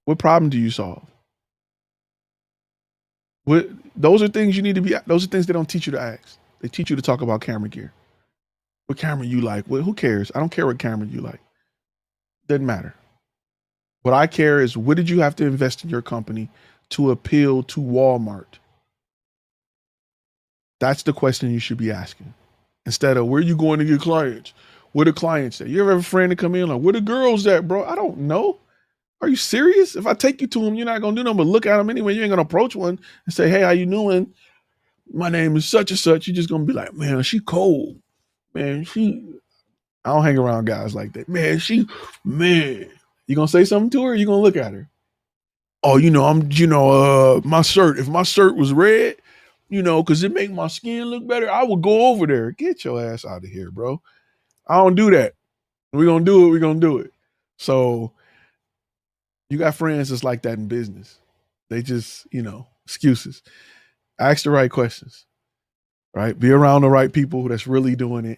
What problem do you solve? What those are things you need to be. Those are things they don't teach you to ask. They teach you to talk about camera gear. What camera you like? Well, who cares? I don't care what camera you like. Doesn't matter. What I care is what did you have to invest in your company to appeal to Walmart? That's the question you should be asking. Instead of where you going to get clients? Where the clients at? You ever have a friend to come in like, where the girls at, bro? I don't know. Are you serious? If I take you to them, you're not gonna do nothing but look at them anyway. You ain't gonna approach one and say, "Hey, how you doing? My name is such and such." You're just gonna be like, "Man, she cold. Man, she." I don't hang around guys like that. Man, man. You gonna say something to her? Or you gonna look at her? Oh, my shirt. If my shirt was red, because it make my skin look better, I would go over there. Get your ass out of here, bro. I don't do that. We're gonna do it. We're gonna do it. So you got friends that's like that in business. They just, excuses. Ask the right questions, right? Be around the right people that's really doing it